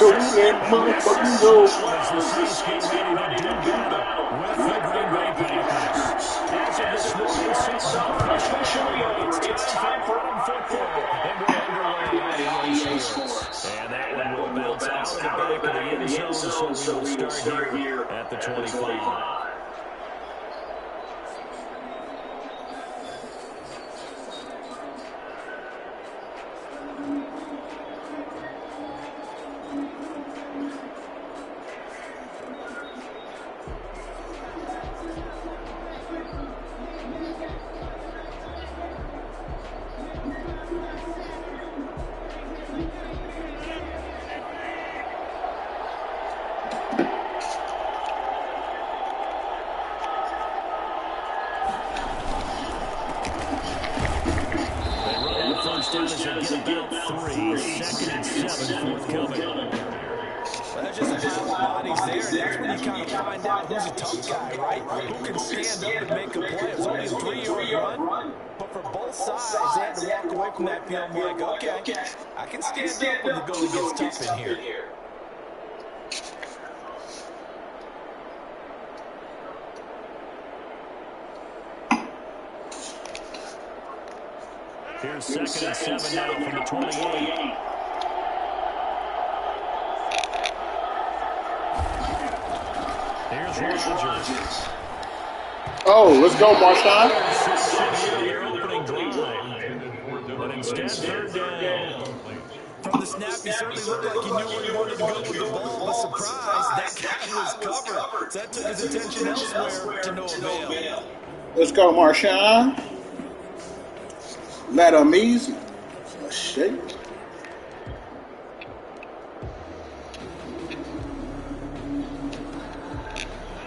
go let motherfuckers go. As the Saints get ready to do battle with the Green Bay Packers. As of this morning, softball officially, it's time for autumn football. And we're underway on EA Sports. And that one will bounce out of the back of the end zone, so we will start here at the 25. That's just a pile of bodies there. That's when you kind of find out who's a tough guy, right? Who can stand up and make a play. It was only a 3-yard run, but for both sides, they had to walk away from that field like, okay, I can stand up when the going gets tough in here. Here's second and 7 now from the 28. Here's Rodgers. Oh, let's go, Marshawn. But instead, third down. From the snap, he certainly looked like he knew where he wanted to go with the ball, but surprise, that guy was covered. So that took his attention elsewhere to no avail. Let's go, Marshawn. Let him easy. A shake.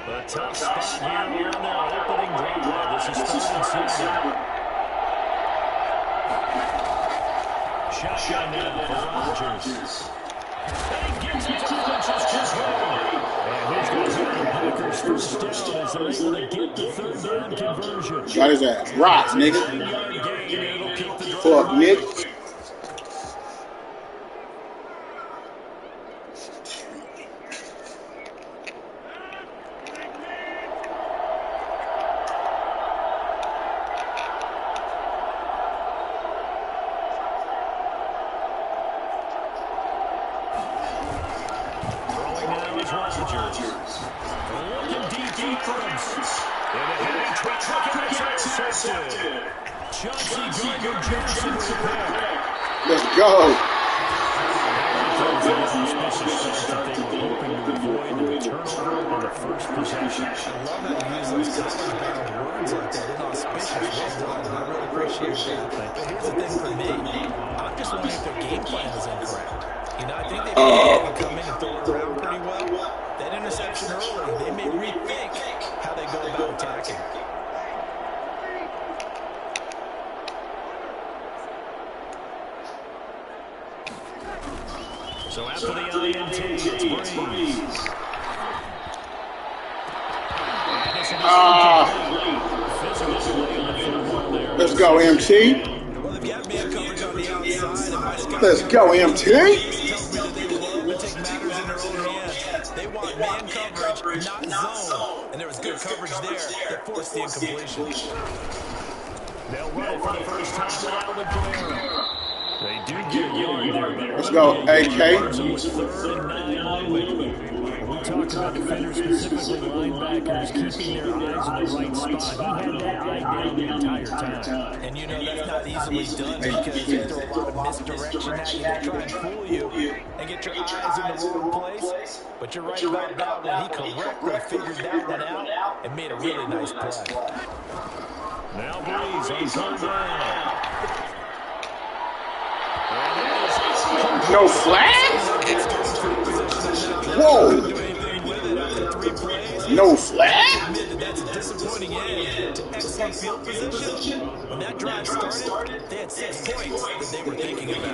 A tough spot here on their opening drive. This is third and 7. Shotgun now for Rodgers. And he gets it to just right. And here's going to the Packers first down as they're able to get the third down conversion. Got his ass. Rocks, nigga. Fuck, Nick. Let's go. So after the INT, it's Breeze. Let's go, MT. Let's go, MT. They want man coverage, not zone. And there was good coverage there that forced the incompletion. They'll run it for the first time without the Camaro. They do get yard there. Let's go, AK. We talked about defenders, specifically linebackers, keeping their eyes in the right spot. He had that eye down the entire time. And you know that's not easily done because they throw a lot of misdirection at you. They try and fool you and get your eyes in the wrong place. But you're right about that when he correctly figured that one out and made a really nice play. Now Breeze on third down. No flag? Whoa. No flag? That's a disappointing end to excellent field position. When that drive started, they had 6 points that they were thinking about.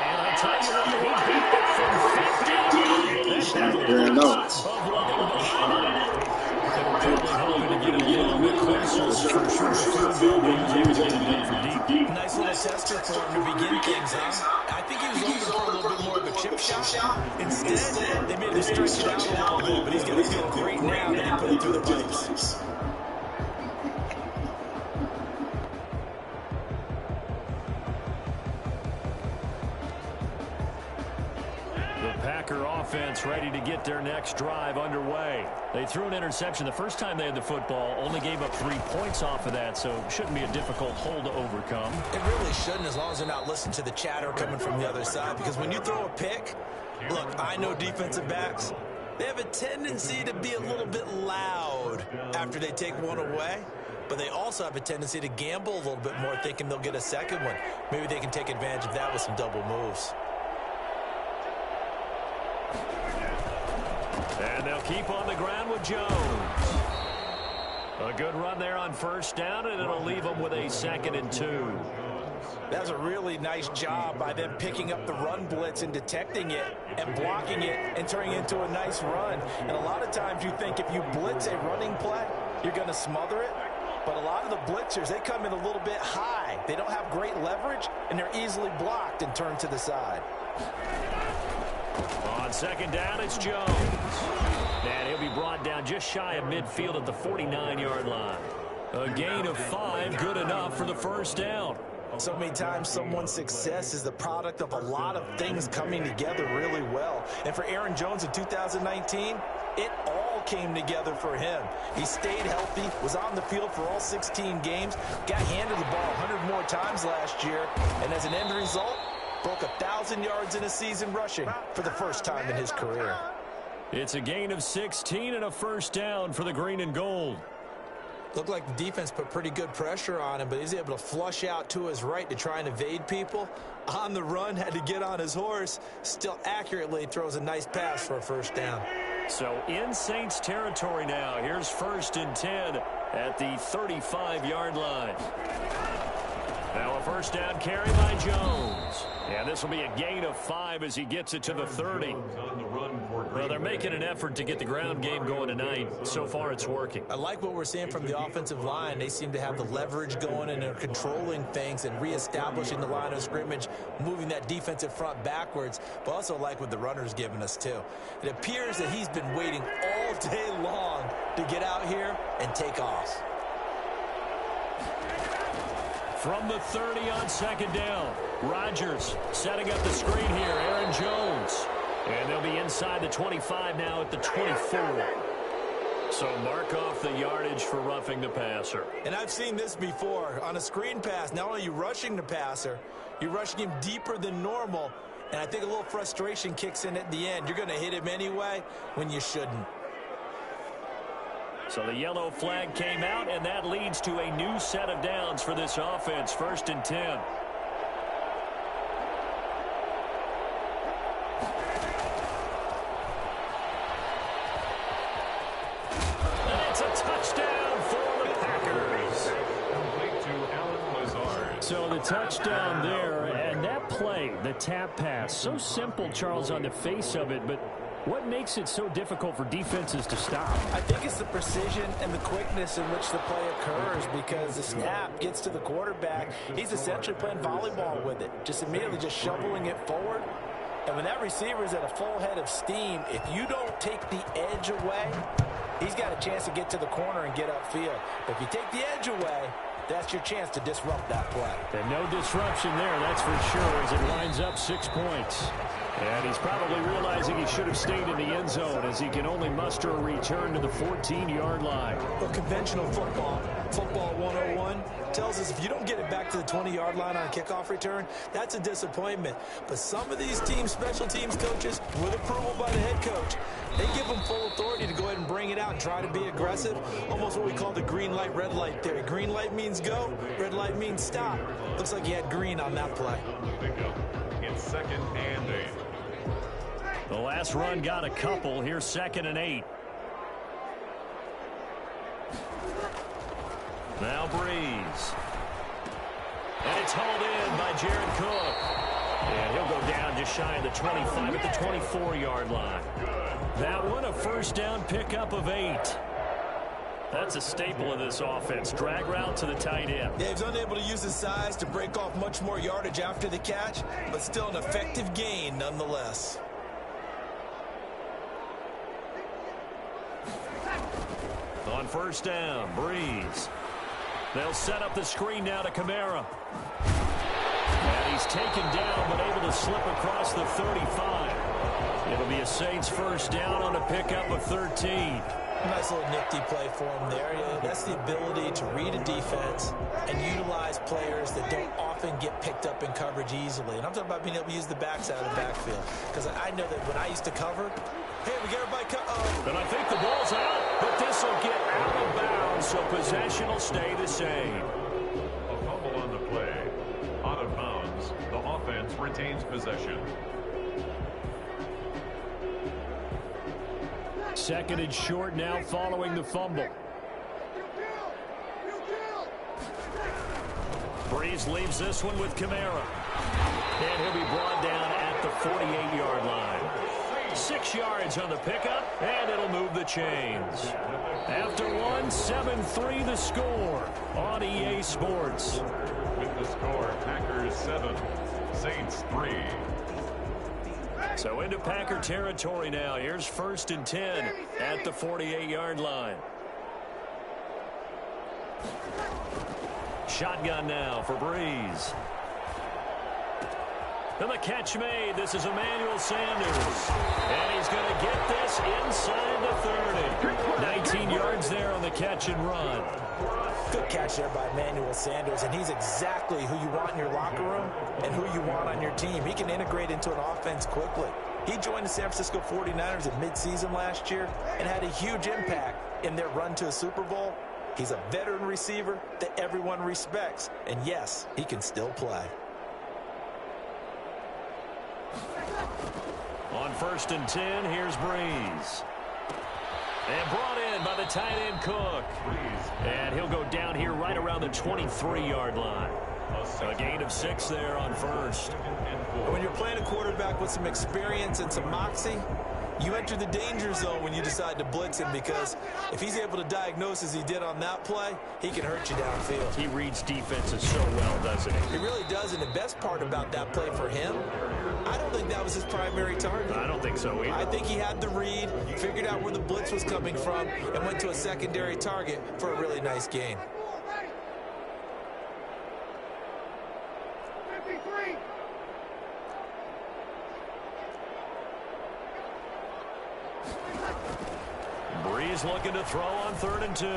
And I tell you what, he beat it from 50. Yeah, no. Nice little tester for him to begin things, huh? I think he was over Instead, they made him stretch it out a little bit, but he's going to feel great now that he put it through the pipes. Packer offense ready to get their next drive underway. They threw an interception the first time they had the football, only gave up 3 points off of that, so it shouldn't be a difficult hole to overcome. It really shouldn't, as long as they're not listening to the chatter coming from the other side, because when you throw a pick, look, I know defensive backs, they have a tendency to be a little bit loud after they take one away, but they also have a tendency to gamble a little bit more, thinking they'll get a second one. Maybe they can take advantage of that with some double moves. And they'll keep on the ground with Jones. A good run there on first down, and it'll leave them with a 2nd and 2. That's a really nice job by them picking up the run blitz and detecting it and blocking it and turning it into a nice run. And a lot of times you think if you blitz a running play, you're going to smother it. But a lot of the blitzers, they come in a little bit high. They don't have great leverage, and they're easily blocked and turned to the side. On 2nd down, it's Jones. And he'll be brought down just shy of midfield at the 49-yard line. A gain of 5, good enough for the first down. So many times someone's success is the product of a lot of things coming together really well. And for Aaron Jones in 2019, it all came together for him. He stayed healthy, was on the field for all 16 games, got handed the ball 100 more times last year, and as an end result, broke 1,000 yards in a season rushing for the first time in his career. It's a gain of 16 and a first down for the green and gold. Looked like the defense put pretty good pressure on him, but he's able to flush out to his right to try and evade people. On the run, had to get on his horse. Still accurately throws a nice pass for a first down. So in Saints territory now. Here's 1st and 10 at the 35-yard line. Now a first down carry by Jones. And this will be a gain of 5 as he gets it to the 30. Well, they're making an effort to get the ground game going tonight. So far, it's working. I like what we're seeing from the offensive line. They seem to have the leverage going, and they're controlling things and reestablishing the line of scrimmage, moving that defensive front backwards, but also like what the runner's giving us, too. It appears that he's been waiting all day long to get out here and take off. From the 30 on 2nd down, Rodgers setting up the screen here. Aaron Jones. And they'll be inside the 25 now at the 24. So mark off the yardage for roughing the passer. And I've seen this before. On a screen pass, not only are you rushing the passer, you're rushing him deeper than normal. And I think a little frustration kicks in at the end. You're going to hit him anyway when you shouldn't. So the yellow flag came out, and that leads to a new set of downs for this offense. 1st and 10. And it's a touchdown for the Packers. Complete to Alan Lazard. So the touchdown there, and that play, the tap pass, so simple, Charles, on the face of it, but what makes it so difficult for defenses to stop? I think it's the precision and the quickness in which the play occurs, because the snap gets to the quarterback. He's essentially playing volleyball with it, just immediately just shoveling it forward. And when that receiver is at a full head of steam, if you don't take the edge away, he's got a chance to get to the corner and get upfield. But if you take the edge away, that's your chance to disrupt that play. And no disruption there, that's for sure, as it lines up 6 points. And he's probably realizing he should have stayed in the end zone, as he can only muster a return to the 14-yard line. Well, conventional football 101, tells us if you don't get it back to the 20-yard line on a kickoff return, that's a disappointment. But some of these teams, special teams coaches, with approval by the head coach, they give them full authority to go ahead and bring it out and try to be aggressive. Almost what we call the green light, red light theory. Green light means go, red light means stop. Looks like he had green on that play. It's 2nd and 8. The last run got a couple. Here's 2nd and 8. Now Breeze. And it's hauled in by Jared Cook. And he'll go down just shy of the 25 at the 24-yard line. That one, a first down pickup of 8. That's a staple of this offense. Drag route to the tight end. Yeah, he's unable to use his size to break off much more yardage after the catch, but still an effective gain nonetheless. On first down, Breeze. They'll set up the screen now to Kamara. And he's taken down, but able to slip across the 35. It'll be a Saints first down on a pickup of 13. Nice little nifty play for him there. Yeah, that's the ability to read a defense and utilize players that don't often get picked up in coverage easily. And I'm talking about being able to use the backs out of the backfield. Because I know that when I used to cover, hey, we get everybody And I think the ball's out, but this will get out of bounds, so possession will stay the same. A fumble on the play. Out of bounds. The offense retains possession. Second and short now following the fumble. Breeze leaves this one with Kamara. And he'll be brought down at the 48-yard line. 6 yards on the pickup, and it'll move the chains. After one, 7-3 the score on EA Sports. With the score, Packers 7, Saints 3. So into Packer territory now. Here's first and 10 at the 48-yard line. Shotgun now for Breeze. And the catch made. This is Emmanuel Sanders. And he's going to get this inside the 30. 19 yards there on the catch and run. Good catch there by Emmanuel Sanders, and he's exactly who you want in your locker room and who you want on your team. He can integrate into an offense quickly. He joined the San Francisco 49ers at midseason last year and had a huge impact in their run to a Super Bowl. He's a veteran receiver that everyone respects, and yes, he can still play. On first and 10, here's Breeze. And brought in by the tight end Cook. And he'll go down here right around the 23-yard line. A gain of 6 there on first. When you're playing a quarterback with some experience and some moxie, you enter the danger zone when you decide to blitz him, because if he's able to diagnose as he did on that play, he can hurt you downfield. He reads defenses so well, doesn't he? He really does, and the best part about that play for him, I don't think that was his primary target. I don't think so either. I think he had the read, figured out where the blitz was coming from, and went to a secondary target for a really nice gain. Breeze looking to throw on 3rd and 2.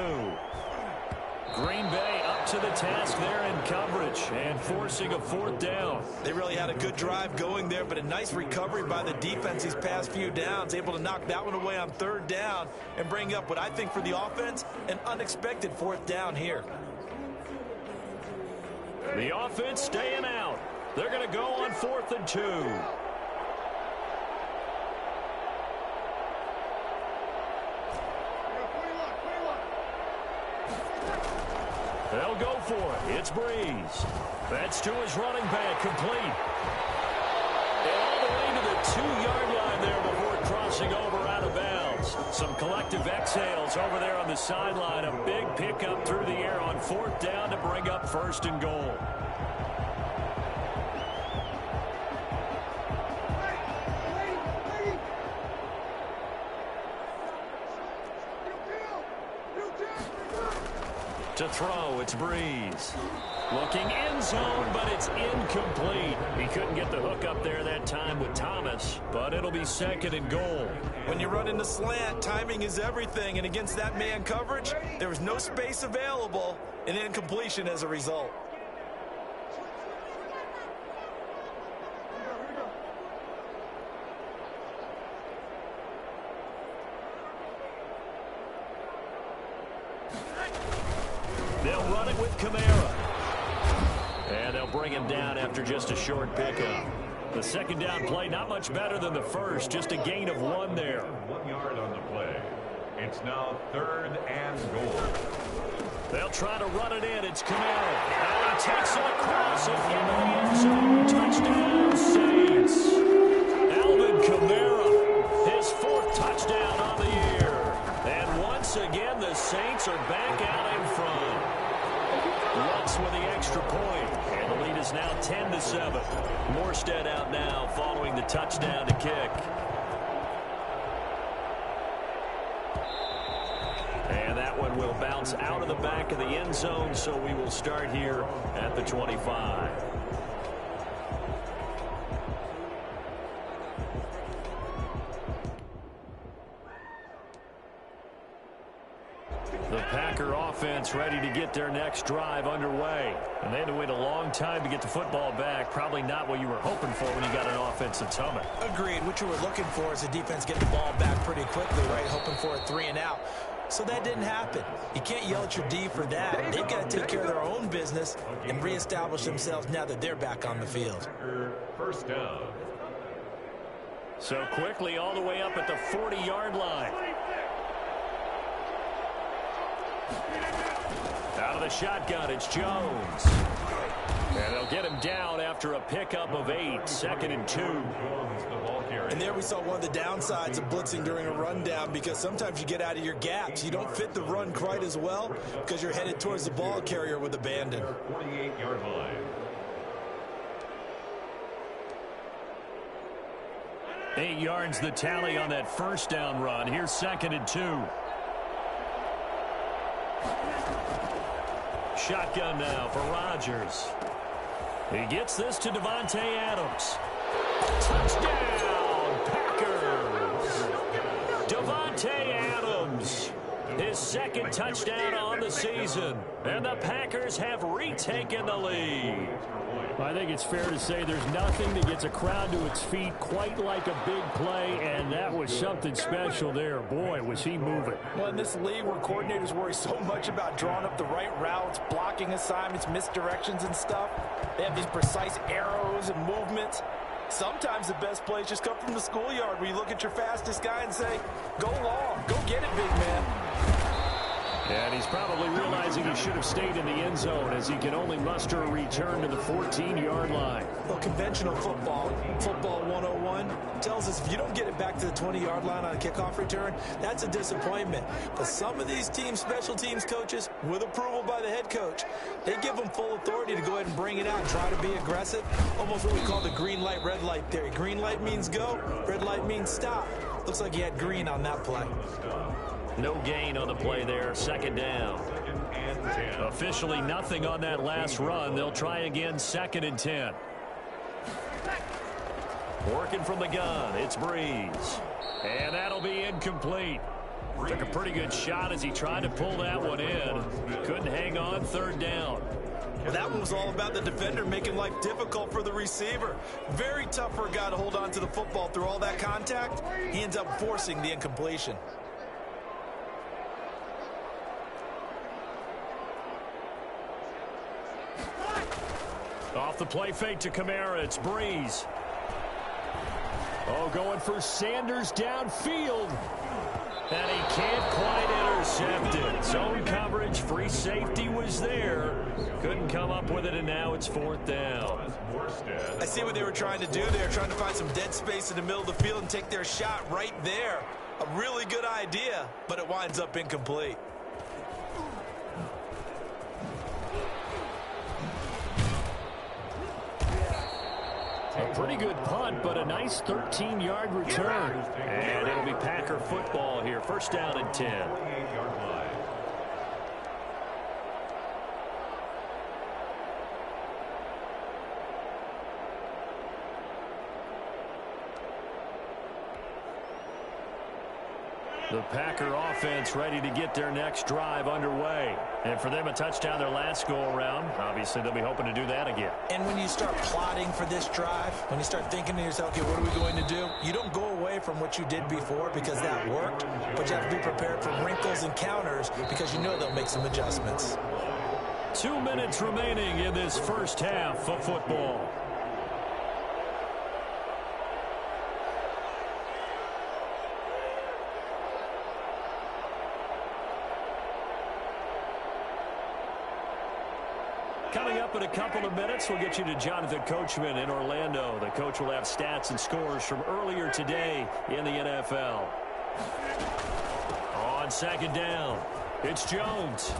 Green Bay up to the task there in coverage and forcing a 4th down. They really had a good drive going there, but a nice recovery by the defense these past few downs, able to knock that one away on 3rd down and bring up what I think for the offense, an unexpected 4th down here. The offense staying out. They're going to go on 4th and 2. They'll go for it. It's Breeze. That's to his running back, complete. And all the way to the 2-yard line there before crossing over out of bounds. Some collective exhales over there on the sideline. A big pickup through the air on 4th down to bring up 1st and goal. To throw, it's Breeze. Looking end zone, but it's incomplete. He couldn't get the hook up there that time with Thomas, but it'll be 2nd and goal. When you run in the slant, timing is everything, and against that man coverage, there was no space available, and incompletion as a result. They'll run it with Kamara. And they'll bring him down after just a short pickup. The 2nd down play, not much better than the first, just a gain of 1 there. 1 yard on the play. It's now 3rd and goal. They'll try to run it in. It's Kamara. And he takes it across and into the end zone. Touchdown, Saints. Alvin Kamara, his 4th touchdown on the year. And once again, the Saints are back out in front. Lutz with the extra point, and the lead is now 10-7. Morstead out now following the touchdown to kick. And that one will bounce out of the back of the end zone, so we will start here at the 25. The Packer offense ready to get their next drive underway. And they had to wait a long time to get the football back. Probably not what you were hoping for when you got an offense that's humming. Agreed. What you were looking for is the defense getting the ball back pretty quickly, right? Hoping for a 3-and-out. So that didn't happen. You can't yell at your D for that. They've got to take care of their own business and reestablish themselves now that they're back on the field. First down. So quickly all the way up at the 40-yard line. Out of the shotgun, it's Jones. And they'll get him down after a pickup of 8, 2nd and 2. And there we saw one of the downsides of blitzing during a rundown, because sometimes you get out of your gaps. You don't fit the run quite as well because you're headed towards the ball carrier with abandon. 48-yard line. 8 yards the tally on that first down run. Here's 2nd and 2. Shotgun now for Rodgers. He gets this to Davante Adams. Touchdown, Packers! Davante Adams, his 2nd touchdown on the season. And the Packers have retaken the lead. I think it's fair to say there's nothing that gets a crowd to its feet quite like a big play, and that was something special there. Boy, was he moving. Well, in this league where coordinators worry so much about drawing up the right routes, blocking assignments, misdirections and stuff, they have these precise arrows and movements. Sometimes the best plays just come from the schoolyard, where you look at your fastest guy and say, go long, go get it, big man. And he's probably realizing he should have stayed in the end zone, as he can only muster a return to the 14-yard line. Well, conventional football 101, tells us if you don't get it back to the 20-yard line on a kickoff return, that's a disappointment. But some of these special teams coaches, with approval by the head coach, they give them full authority to go ahead and bring it out, try to be aggressive, almost what we call the green light, red light theory. Green light means go, red light means stop. Looks like he had green on that play. No gain on the play there, 2nd down. Officially nothing on that last run. They'll try again, 2nd and 10. Working from the gun, it's Breeze. And that'll be incomplete. Took a pretty good shot as he tried to pull that one in. Couldn't hang on, 3rd down. Well, that one was all about the defender making life difficult for the receiver. Very tough for a guy to hold on to the football through all that contact. He ends up forcing the incompletion. Off the play fake to Kamara, it's Breeze. Oh, going for Sanders downfield. And he can't quite intercept it. Zone coverage, free safety was there. Couldn't come up with it, and now it's 4th down. I see what they were trying to do there, trying to find some dead space in the middle of the field and take their shot right there. A really good idea, but it winds up incomplete. A pretty good punt, but a nice 13-yard return. And it'll be Packer football here. 1st down and 10. The Packer offense ready to get their next drive underway. And for them, a touchdown their last go-around. Obviously, they'll be hoping to do that again. And when you start plotting for this drive, when you start thinking to yourself, okay, what are we going to do? You don't go away from what you did before because that worked, but you have to be prepared for wrinkles and counters because you know they'll make some adjustments. 2 minutes remaining in this first half of football. Coming up in a couple of minutes, we'll get you to Jonathan Coachman in Orlando. The coach will have stats and scores from earlier today in the NFL. On 2nd down, it's Jones.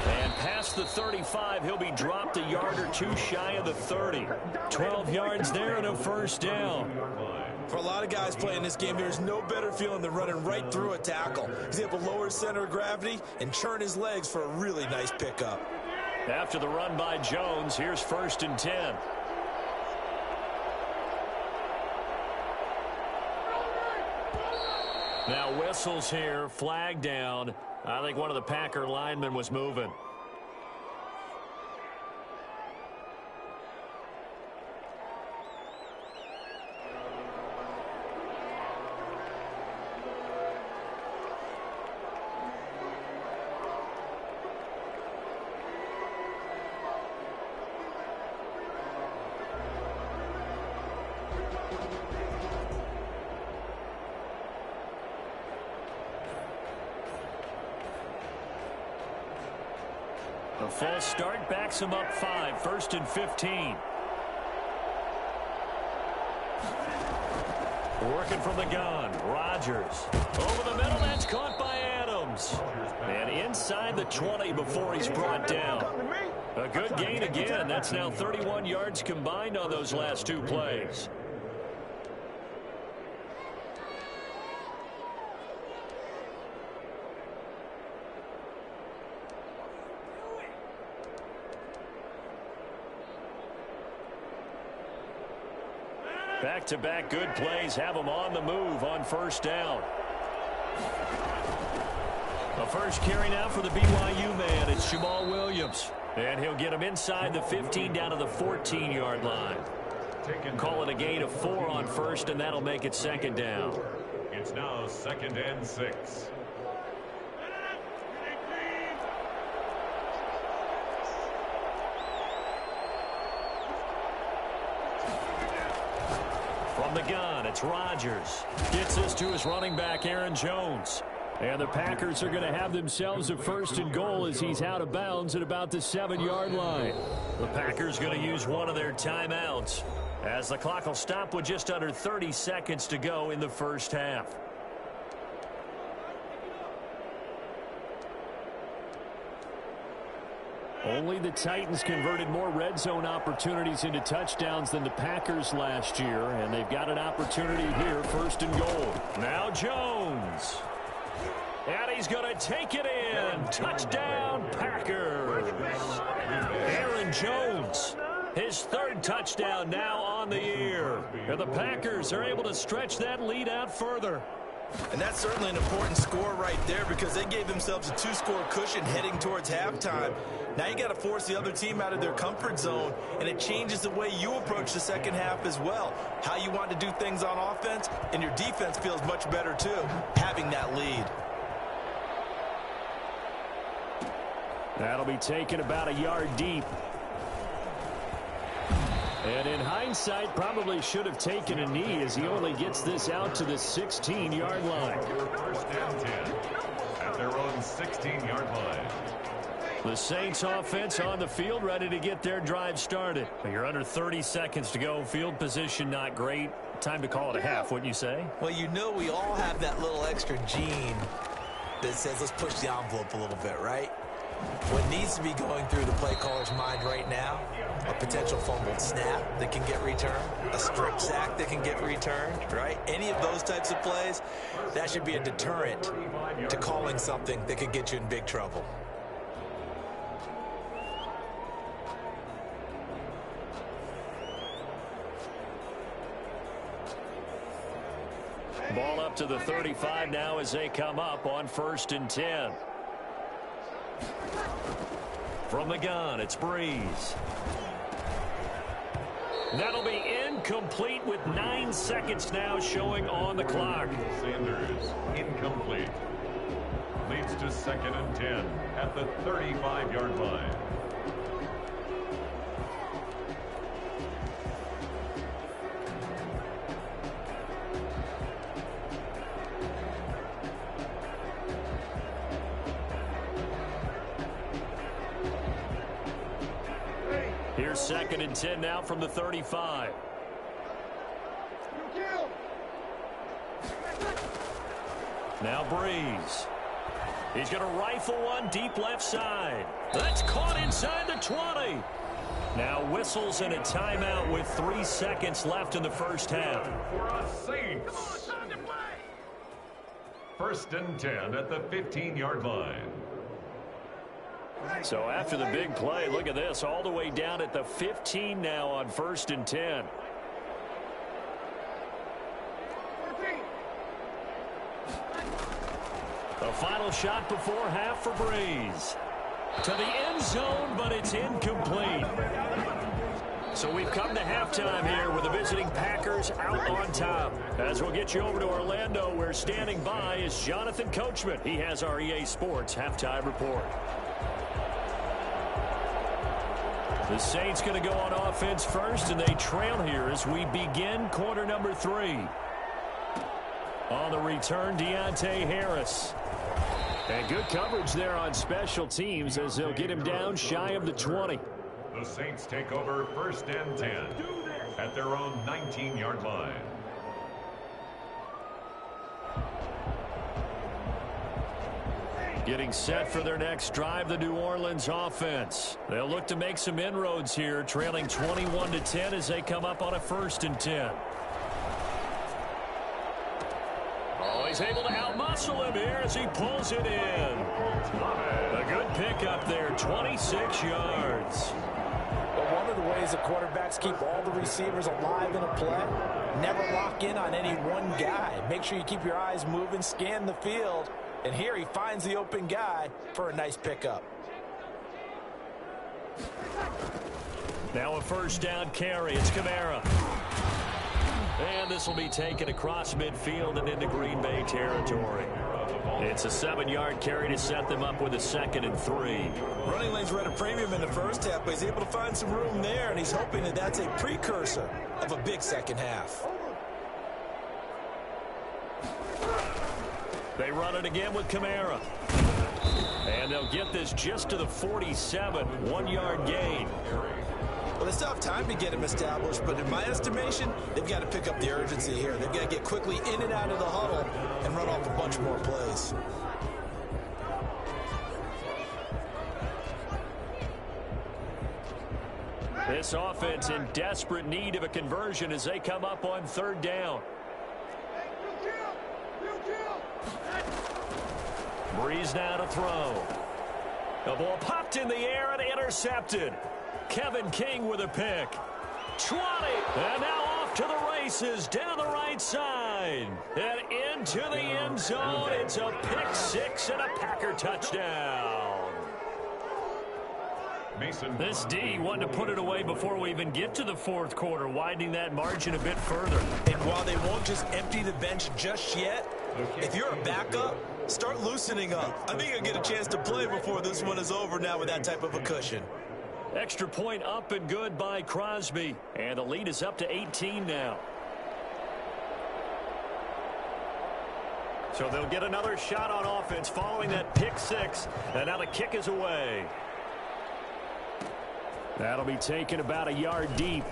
And past the 35, he'll be dropped a yard or two shy of the 30. 12 yards there and a 1st down. For a lot of guys playing this game, there's no better feeling than running right through a tackle. He's able to lower his center of gravity and churn his legs for a really nice pickup. After the run by Jones, here's 1st and 10. Now whistles here, flag down. I think one of the Packer linemen was moving. A false start backs him up 5, 1st and 15. Working from the gun, Rodgers. Over the middle, that's caught by Adams. And inside the 20 before he's brought down. A good gain again. That's now 31 yards combined on those last 2 plays. Back-to-back good plays have him on the move on 1st down. A first carry now for the BYU man. It's Jamal Williams. And he'll get him inside the 15 down to the 14-yard line. Call it a gain of 4 on 1st, and that'll make it 2nd down. It's now 2nd and 6. From the gun, it's Rodgers. Gets this to his running back, Aaron Jones. And the Packers are going to have themselves a 1st and goal as he's out of bounds at about the 7-yard line. The Packers going to use one of their timeouts as the clock will stop with just under 30 seconds to go in the 1st half. Only the Titans converted more red zone opportunities into touchdowns than the Packers last year, and they've got an opportunity here, 1st and goal. Now Jones. And he's going to take it in. Touchdown, Packers. Aaron Jones, his 3rd touchdown now on the year. And the Packers are able to stretch that lead out further. And that's certainly an important score right there because they gave themselves a 2-score cushion heading towards halftime. Now you got to force the other team out of their comfort zone, and it changes the way you approach the 2nd half as well. How you want to do things on offense, and your defense feels much better too, having that lead. That'll be taken about a yard deep. And in hindsight, probably should have taken a knee as he only gets this out to the 16-yard line. 1st and 10 at their own 16-yard line. The Saints offense on the field, ready to get their drive started. You're under 30 seconds to go. Field position not great. Time to call it a half, wouldn't you say? Well, you know we all have that little extra gene that says let's push the envelope a little bit, right? What needs to be going through the play caller's mind right now, a potential fumbled snap that can get returned, a strip sack that can get returned, right? Any of those types of plays, that should be a deterrent to calling something that could get you in big trouble. Ball up to the 35 now as they come up on 1st and 10. From the gun, it's Breeze. That'll be incomplete with 9 seconds now showing on the clock. Sanders, incomplete. Leads to 2nd and 10 at the 35-yard line. Here's 2nd and 10 now from the 35. Now Breeze. He's going to rifle one deep left side. That's caught inside the 20. Now whistles and a timeout with 3 seconds left in the first half. For us Saints. First and 10 at the 15-yard line. So after the big play, look at this, all the way down at the 15 now on first and 10. The final shot before half for Breeze. To the end zone, but it's incomplete. So we've come to halftime here with the visiting Packers out on top. As we'll get you over to Orlando, where standing by is Jonathan Coachman. He has our EA Sports halftime report. The Saints going to go on offense first, and they trail here as we begin quarter number 3. On the return, Deontay Harris. And good coverage there on special teams as they'll get him down shy of the 20. The Saints take over first and 10 at their own 19-yard line. Getting set for their next drive, the New Orleans offense. They'll look to make some inroads here, trailing 21-10 as they come up on a first and 10. Oh, he's able to outmuscle him here as he pulls it in. A good pickup there, 26 yards. But one of the ways the quarterbacks keep all the receivers alive in a play, never lock in on any one guy. Make sure you keep your eyes moving, scan the field, and here he finds the open guy for a nice pickup. Now a first down carry. It's Kamara. And this will be taken across midfield and into Green Bay territory. It's a 7-yard carry to set them up with a 2nd and 3. Running lanes were at a premium in the first half, but he's able to find some room there, and he's hoping that that's a precursor of a big second half. They run it again with Kamara. And they'll get this just to the 47, 1-yard gain. Well, they still have time to get him established, but in my estimation, they've got to pick up the urgency here. They've got to get quickly in and out of the huddle and run off a bunch more plays. This offense in desperate need of a conversion as they come up on 3rd down. Breeze now to throw. The ball popped in the air and intercepted. Kevin King with a pick. 20. And now off to the races down the right side. And into the end zone. It's a pick 6 and a Packer touchdown. This D wanted to put it away before we even get to the 4th quarter, widening that margin a bit further. And while they won't just empty the bench just yet, if you're a backup, start loosening up. I think you'll get a chance to play before this one is over now with that type of a cushion. Extra point up and good by Crosby. And the lead is up to 18 now. So they'll get another shot on offense following that pick 6. And now the kick is away. That'll be taken about a yard deep.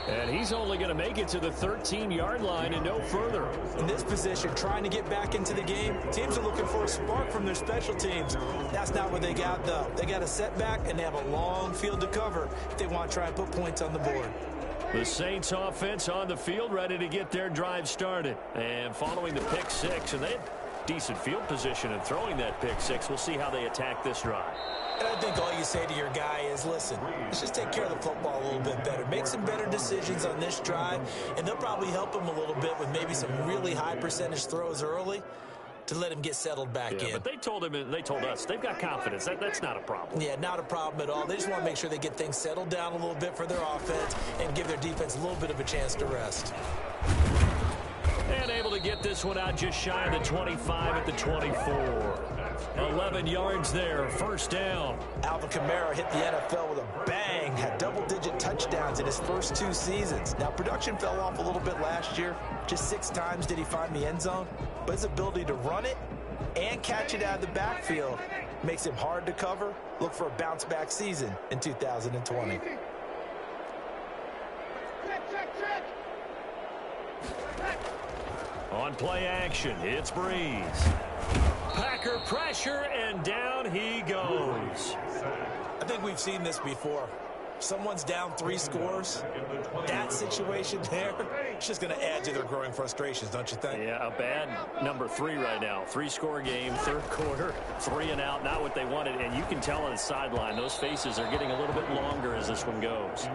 And he's only going to make it to the 13-yard line and no further. In this position, trying to get back into the game, teams are looking for a spark from their special teams. That's not what they got, though. They got a setback, and they have a long field to cover if they want to try and put points on the board. The Saints offense on the field, ready to get their drive started. And following the pick 6, and they had decent field position in throwing that pick 6. We'll see how they attack this drive. And I think all you say to your guy is, listen, let's just take care of the football a little bit better. Make some better decisions on this drive, and they'll probably help him a little bit with maybe some really high percentage throws early to let him get settled back in. But they told him, and they told us, they've got confidence. That's not a problem. Yeah, not a problem at all. They just want to make sure they get things settled down a little bit for their offense and give their defense a little bit of a chance to rest. And able to get this one out just shy of the 25 at the 24. 11 yards there, first down. Alvin Kamara hit the NFL with a bang, had double-digit touchdowns in his first 2 seasons. Now, production fell off a little bit last year. Just 6 times did he find the end zone. But his ability to run it and catch it out of the backfield makes him hard to cover. Look for a bounce-back season in 2020. On play action, it's Breeze. Packer pressure, and down he goes. I think we've seen this before. Someone's down 3 scores. That situation there, it's just going to add to their growing frustrations, don't you think? Yeah, a bad number 3 right now. 3-score game, third quarter, 3 and out, not what they wanted. And you can tell on the sideline, those faces are getting a little bit longer as this one goes.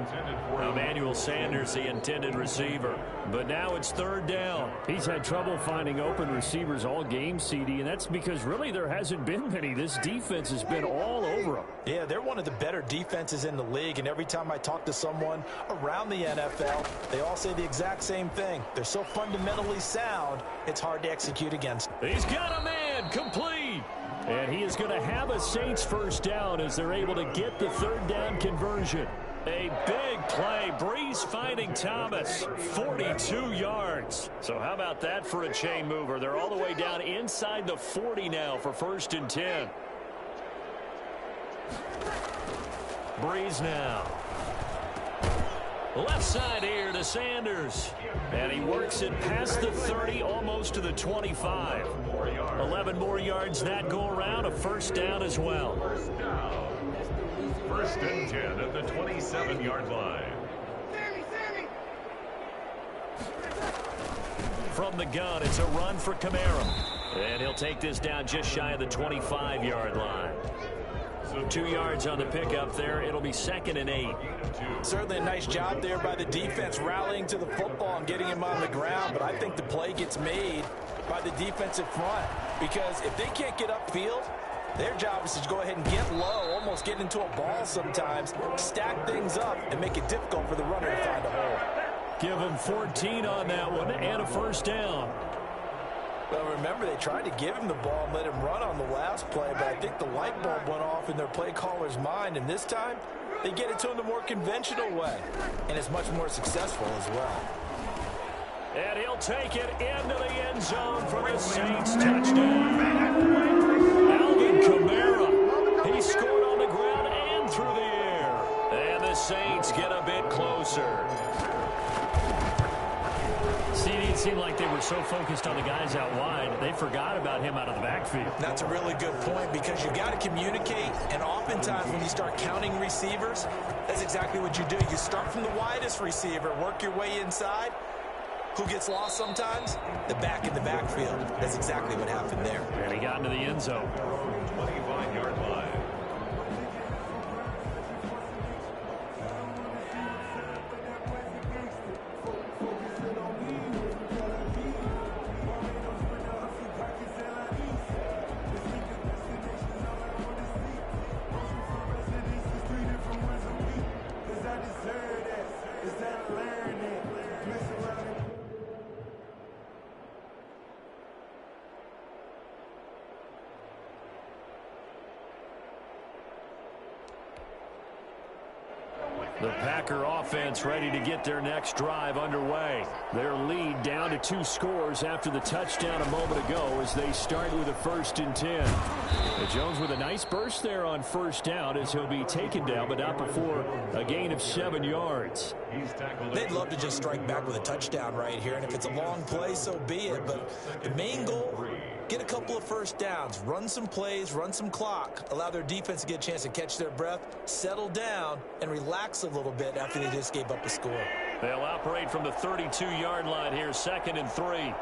Emmanuel Sanders, the intended receiver. But now it's third down. He's had trouble finding open receivers all game, CD, and that's because really there hasn't been many. This defense has been all over them. Yeah, they're one of the better defenses in the league, and every time I talk to someone around the NFL, they all say the exact same thing. They're so fundamentally sound, it's hard to execute against. He's got a man, complete. And he is going to have a Saints first down as they're able to get the third down conversion. A big play. Breeze finding Thomas. 42 yards. So how about that for a chain mover? They're all the way down inside the 40 now for 1st and 10. Breeze now. Left side here to Sanders. And he works it past the 30, almost to the 25. 11 more yards that go around. A first down as well. First and 10 at the 27-yard line. From the gun, it's a run for Kamara. And he'll take this down just shy of the 25-yard line. 2 yards on the pickup there. It'll be 2nd and 8. Certainly a nice job there by the defense rallying to the football and getting him on the ground, but I think the play gets made by the defensive front because if they can't get upfield, their job is to go ahead and get low, almost get into a ball sometimes, stack things up, and make it difficult for the runner to find a hole. Give him 14 on that one and a first down. Well, remember, they tried to give him the ball and let him run on the last play, but I think the light bulb went off in their play caller's mind, and this time they get it to him the more conventional way, and it's much more successful as well. And he'll take it into the end zone for the Saints touchdown. Alvin Kamara, he scored on the ground and through the air. And the Saints get a bit closer. CD, it seemed like they were so focused on the guys out wide, they forgot about him out of the backfield. That's a really good point because you got to communicate, and oftentimes when you start counting receivers, that's exactly what you do. You start from the widest receiver, work your way inside. Who gets lost sometimes? The back in the backfield. That's exactly what happened there. And he got into the end zone. 25-yard line. The Packer offense ready to get their next drive underway. Their lead down to 2 scores after the touchdown a moment ago as they start with a 1st and 10. Jones with a nice burst there on first down as he'll be taken down, but not before a gain of 7 yards. They'd love to just strike back with a touchdown right here, and if it's a long play, so be it. But the main goal, get a couple of first downs, run some plays, run some clock, allow their defense to get a chance to catch their breath, settle down, and relax a little bit after they just gave up a score. They'll operate from the 32-yard line here, 2nd and 3.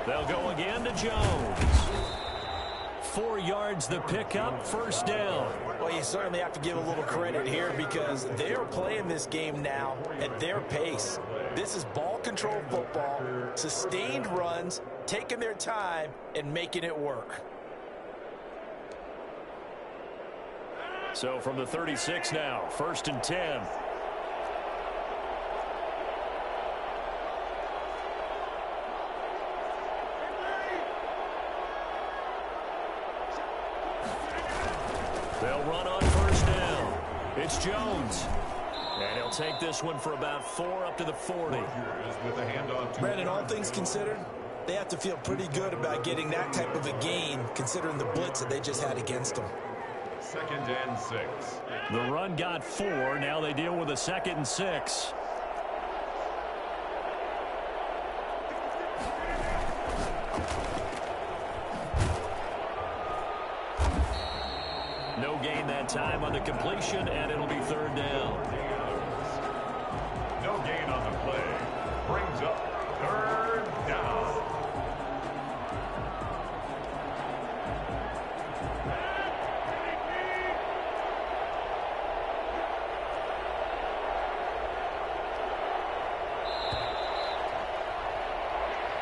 They'll go again to Jones. 4 yards the pickup, first down. Well, you certainly have to give a little credit here because they're playing this game now at their pace. This is ball control football, sustained runs, taking their time, and making it work. So from the 36 now, 1st and 10. They'll run on first down. It's Jones. And he'll take this one for about 4 up to the 40. Brandon, all things considered, they have to feel pretty good about getting that type of a gain considering the blitz that they just had against them. 2nd and 6. The run got 4. Now they deal with a 2nd and 6. gain that time on the completion, and it'll be third down. No gain on the play. Brings up third down.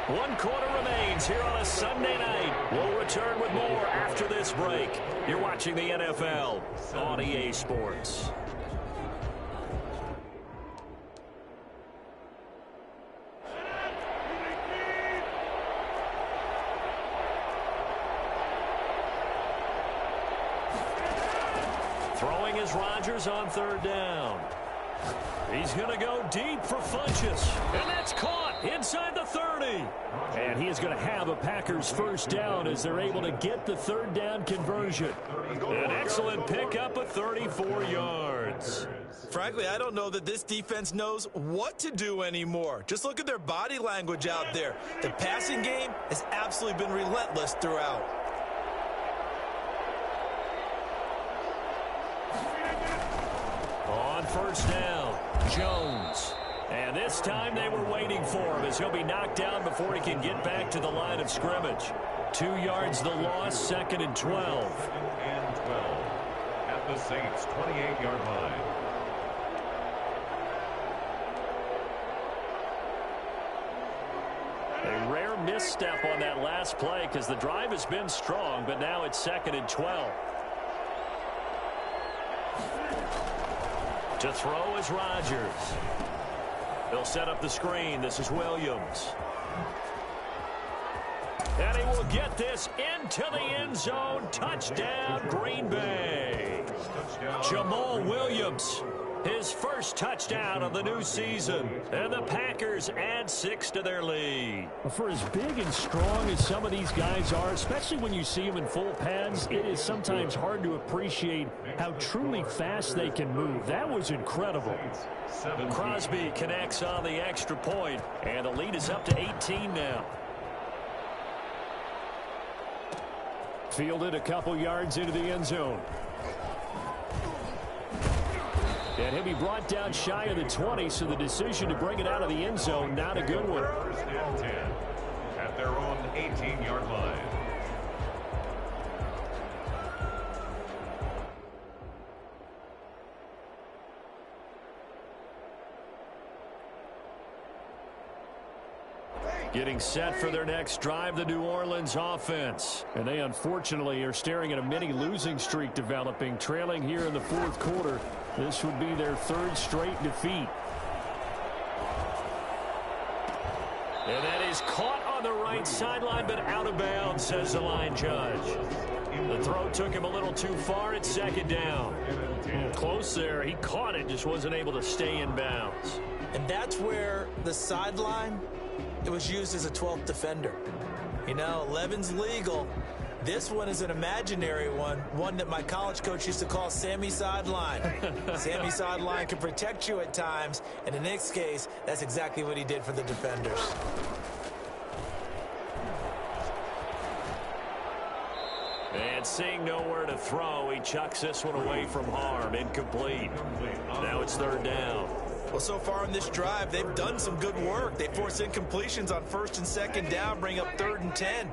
One quarter remains here on a Sunday night. We'll return with more after this break. You're watching the NFL on EA Sports. Throwing is Rodgers on third down. He's going to go deep for Funchess. And that's caught inside the 30. And he is going to have a Packers first down as they're able to get the third down conversion. An excellent pickup of 34 yards. Frankly, I don't know that this defense knows what to do anymore. Just look at their body language out there. The passing game has absolutely been relentless throughout. On first down, Jones. And this time they were waiting for him as he'll be knocked down before he can get back to the line of scrimmage. 2 yards the loss, second and 12. And 12 at the Saints' 28-yard line. A rare misstep on that last play because the drive has been strong, but now it's second and 12. To throw is Rodgers. He'll set up the screen. This is Williams. And he will get this into the end zone. Touchdown, Green Bay. Jamal Williams, his first touchdown of the new season. And the Packers add 6 to their lead. For as big and strong as some of these guys are, especially when you see them in full pads, it is sometimes hard to appreciate how truly fast they can move. That was incredible. Crosby connects on the extra point, and the lead is up to 18 now. Fielded a couple yards into the end zone. And he'll be brought down shy of the 20, so the decision to bring it out of the end zone, not a good one. First and 10 at their own 18-yard line. Getting set for their next drive, the New Orleans offense. And they unfortunately are staring at a mini losing streak developing, trailing here in the fourth quarter. This would be their third straight defeat. And that is caught on the right sideline, but out of bounds, says the line judge. The throw took him a little too far at second down. Close there. He caught it, just wasn't able to stay in bounds. And that's where the sideline, it was used as a 12th defender. You know, 11's legal. This one is an imaginary one that my college coach used to call Sammy Sideline. Sammy Sideline can protect you at times, and in this case, that's exactly what he did for the defenders. And seeing nowhere to throw, he chucks this one away from harm. Incomplete. Now it's third down. Well, so far in this drive, they've done some good work. They force incompletions on first and second down, bring up third and 10.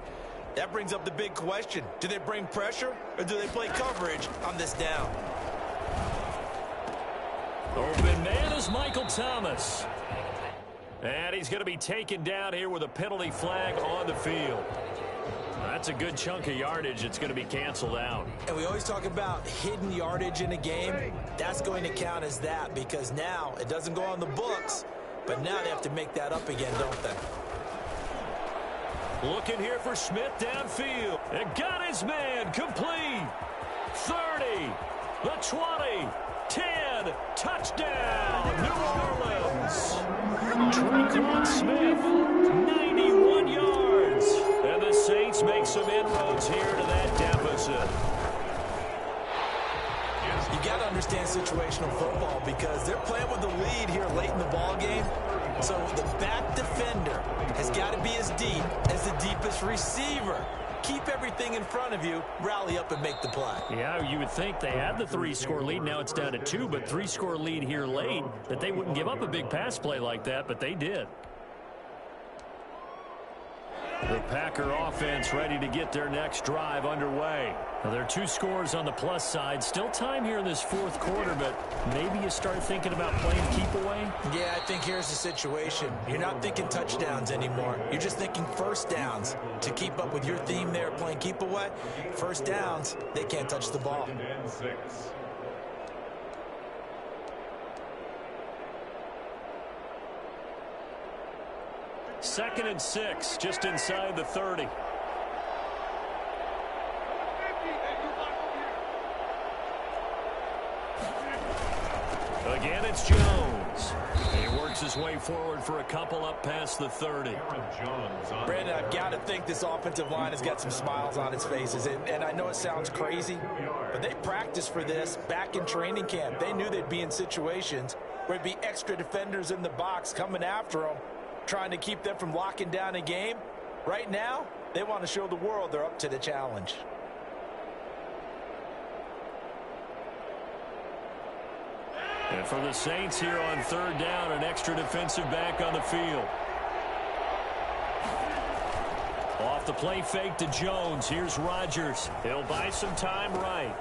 That brings up the big question. Do they bring pressure, or do they play coverage on this down? Open man is Michael Thomas. And he's going to be taken down here with a penalty flag on the field. That's a good chunk of yardage. It's going to be canceled out. And we always talk about hidden yardage in a game. That's going to count as that because now it doesn't go on the books, but now they have to make that up again, don't they? Looking here for Smith downfield. And got his man complete. 30, the 20, 10, touchdown, New Orleans. Tre'Quan Smith, 91 yards. And the Saints make some inroads here to that deficit. You got to understand situational football because they're playing with the lead here late in the ball game. So the back defender has got to be as deep as the deepest receiver. keep everything in front of you, rally up and make the play. Yeah, you would think they had the 3-score lead. Now it's down to 2, but 3-score lead here late, that they wouldn't give up a big pass play like that, but they did. The Packer offense ready to get their next drive underway. Now, there are 2 scores on the plus side. Still time here in this fourth quarter, but maybe you start thinking about playing keep away? Yeah, I think here's the situation. You're not thinking touchdowns anymore. You're just thinking first downs. To keep up with your theme there, playing keep away, first downs, they can't touch the ball. 6. Second and 6, just inside the 30. Again, it's Jones. He works his way forward for a couple up past the 30. Brandon, I've got to think this offensive line has got some smiles on its faces. And I know it sounds crazy, but they practiced for this back in training camp. They knew they'd be in situations where there'd be extra defenders in the box coming after them, trying to keep them from locking down a game. Right now, they want to show the world they're up to the challenge. And for the Saints here on third down, an extra defensive back on the field. Off the play fake to Jones. Here's Rodgers. He'll buy some time right.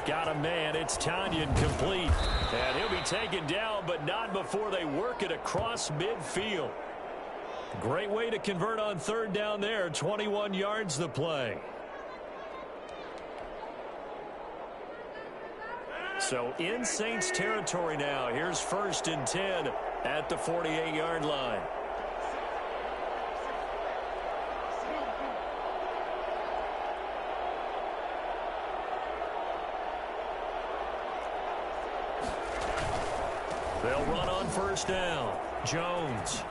Got a man. It's Tanyan complete. And he'll be taken down, but not before they work it across midfield. Great way to convert on third down there. 21 yards the play. So in Saints territory now. Here's 1st and 10 at the 48-yard line. They'll run on first down. Jones.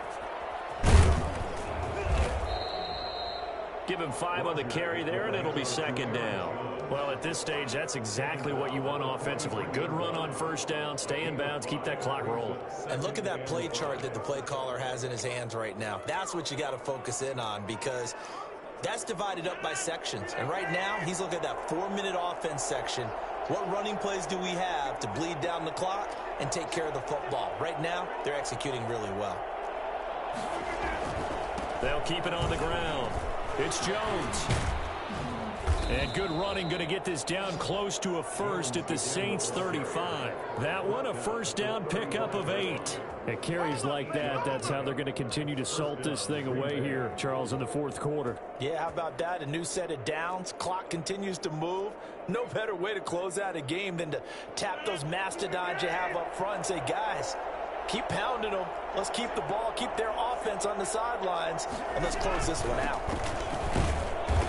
Give him 5 on the carry there, and it'll be second down. Well, at this stage, that's exactly what you want offensively. Good run on first down, stay in bounds, keep that clock rolling. And look at that play chart that the play caller has in his hands right now. That's what you got to focus in on, because that's divided up by sections. And right now, he's looking at that 4-minute offense section. What running plays do we have to bleed down the clock and take care of the football? Right now, they're executing really well. They'll keep it on the ground. It's Jones. And good running, going to get this down close to a first at the Saints 35. That one, a first down pickup of 8. It carries like that. That's how they're going to continue to salt this thing away here, Charles, in the fourth quarter. Yeah, how about that? A new set of downs. Clock continues to move. No better way to close out a game than to tap those mastodons you have up front and say, guys, keep pounding them. Let's keep the ball, keep their offense on the sidelines, and let's close this one out.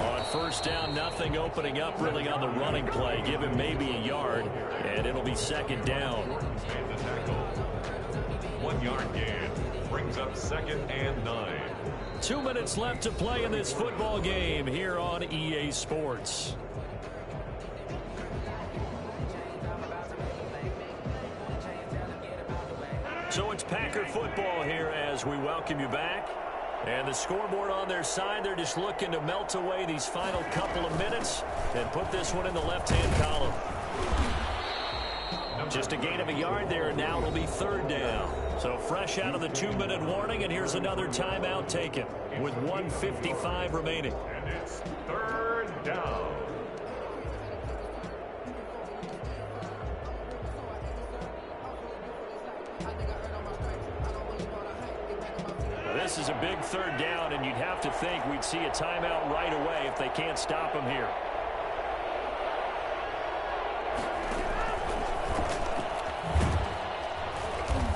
On first down, nothing opening up really on the running play. Give him maybe a yard, and it'll be second down. 1 yard gain brings up 2nd and 9. 2 minutes left to play in this football game here on EA Sports. So it's Packer football here as we welcome you back. And the scoreboard on their side, they're just looking to melt away these final couple of minutes and put this one in the left-hand column. Just a gain of a yard there, and now it'll be third down. So fresh out of the 2-minute warning, and here's another timeout taken with 1:55 remaining. And it's third down. This is a big third down, and you'd have to think we'd see a timeout right away if they can't stop him here.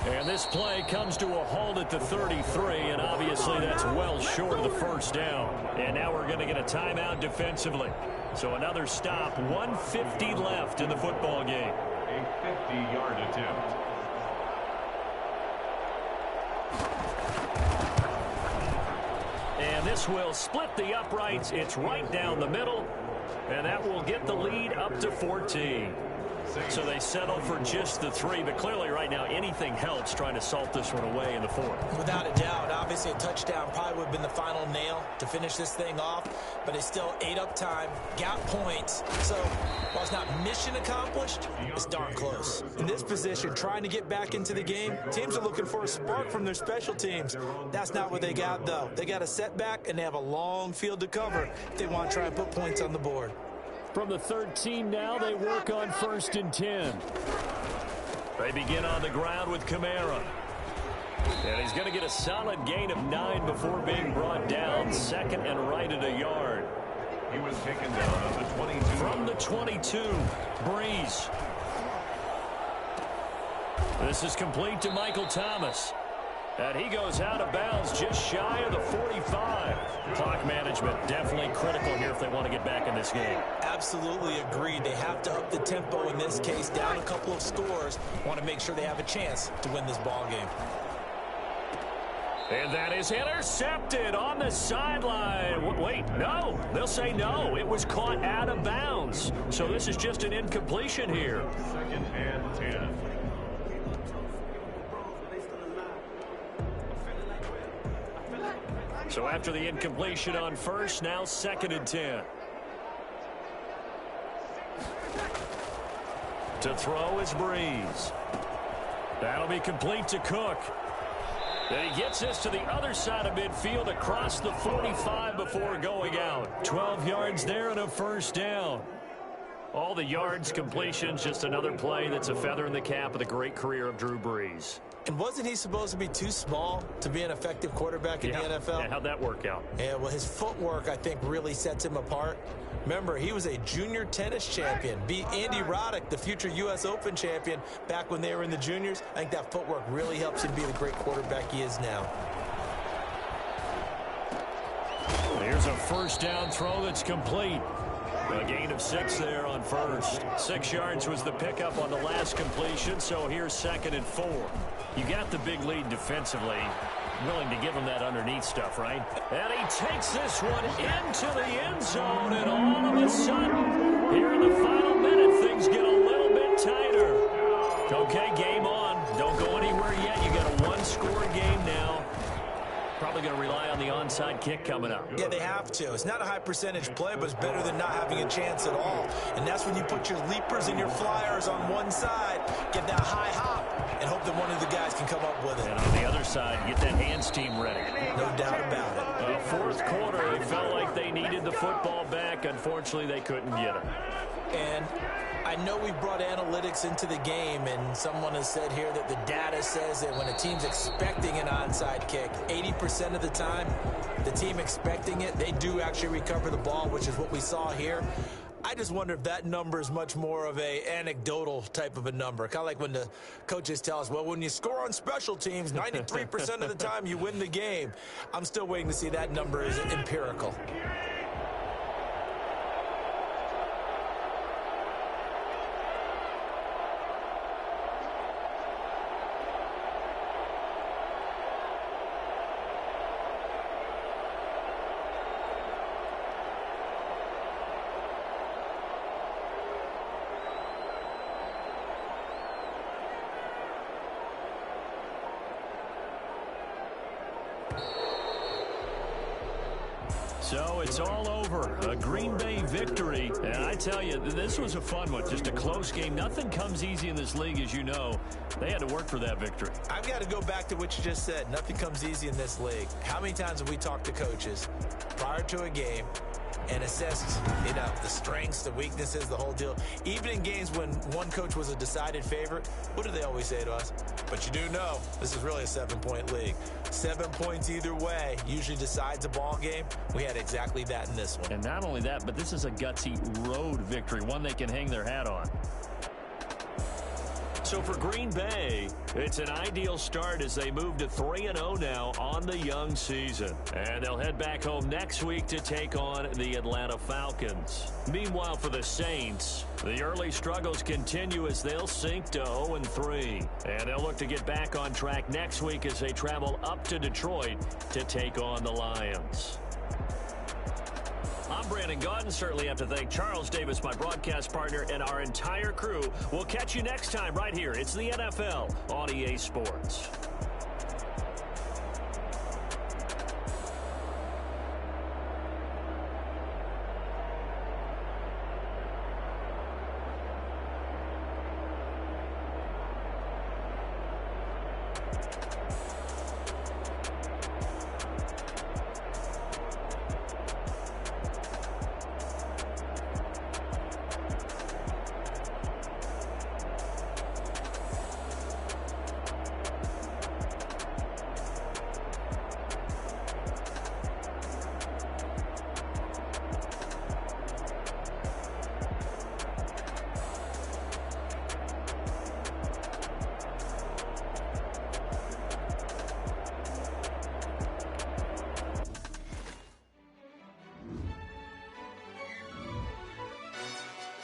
And this play comes to a halt at the 33, and obviously that's well short of the first down. And now we're going to get a timeout defensively. So another stop, 1:50 left in the football game. A 50-yard attempt. And this will split the uprights. It's right down the middle. And that will get the lead up to 14. So they settle for just the 3, but clearly right now anything helps trying to salt this one away in the 4th. Without a doubt, obviously a touchdown probably would have been the final nail to finish this thing off, but it's still ate up time, got points, so while it's not mission accomplished, it's darn close. In this position, trying to get back into the game, teams are looking for a spark from their special teams. That's not what they got, though. They got a setback, and they have a long field to cover if they want to try and put points on the board. From the 13 now, they work on 1st and 10. They begin on the ground with Kamara. And he's going to get a solid gain of 9 before being brought down. 2nd and right at a yard. He was taken down on the 22. From the 22, Breeze. This is complete to Michael Thomas. And he goes out of bounds just shy of the 45. Clock management definitely critical here if they want to get back in this game. Absolutely agreed. They have to up the tempo in this case, down a couple of scores. Want to make sure they have a chance to win this ball game. And that is intercepted on the sideline. Wait, no. They'll say no. It was caught out of bounds. So this is just an incompletion here. 2nd and 10. So after the incompletion on 1st, now 2nd and 10. To throw is Breeze. That'll be complete to Cook. And he gets this to the other side of midfield across the 45 before going out. 12 yards there and a 1st down. All the yards, completions, just another play that's a feather in the cap of the great career of Drew Brees. And wasn't he supposed to be too small to be an effective quarterback in the NFL? Yeah, how'd that work out? Yeah, well, his footwork, I think, really sets him apart. Remember, he was a junior tennis champion, beat Andy Roddick, the future U.S. Open champion, back when they were in the juniors. I think that footwork really helps him be the great quarterback he is now. Here's a 1st down throw that's complete. A gain of 6 there on 1st. 6 yards was the pickup on the last completion, so here's 2nd and 4. You got the big lead defensively. Willing to give him that underneath stuff, right? And he takes this one into the end zone, and all of a sudden, here in the final minute, things get a little bit tighter. Okay, game on. Don't go anywhere yet. You got a 1-score game now. Probably going to rely on the onside kick coming up. Yeah, they have to. It's not a high percentage play, but it's better than not having a chance at all. And that's when you put your leapers and your flyers on one side, get that high hop, and hope that one of the guys can come up with it. And on the other side, get that hands team ready. No doubt about it. 4th quarter, they felt like they needed the football back. Unfortunately, they couldn't get it. And I know we brought analytics into the game, and someone has said here that the data says that when a team's expecting an onside kick, 80% of the time, the team expecting it, they do actually recover the ball, which is what we saw here. I just wonder if that number is much more of a anecdotal type of a number. Kind of like when the coaches tell us, well, when you score on special teams, 93% of the time you win the game. I'm still waiting to see that number is empirical. So it's all over. A Green Bay victory. And I tell you, this was a fun one. Just a close game. Nothing comes easy in this league, as you know. They had to work for that victory. I've got to go back to what you just said. Nothing comes easy in this league. How many times have we talked to coaches prior to a game and assessed, the strengths, the weaknesses, the whole deal? Even in games when one coach was a decided favorite, what do they always say to us? But you do know, this is really a 7-point league. 7 points either way usually decides a ball game. We had exactly that in this one. And not only that, but this is a gutsy road victory, one they can hang their hat on. So for Green Bay, it's an ideal start as they move to 3-0 now on the young season. And they'll head back home next week to take on the Atlanta Falcons. Meanwhile, for the Saints, the early struggles continue as they'll sink to 0-3. And they'll look to get back on track next week as they travel up to Detroit to take on the Lions. I'm Brandon Gaudin. Certainly have to thank Charles Davis, my broadcast partner, and our entire crew. We'll catch you next time right here. It's the NFL on EA Sports.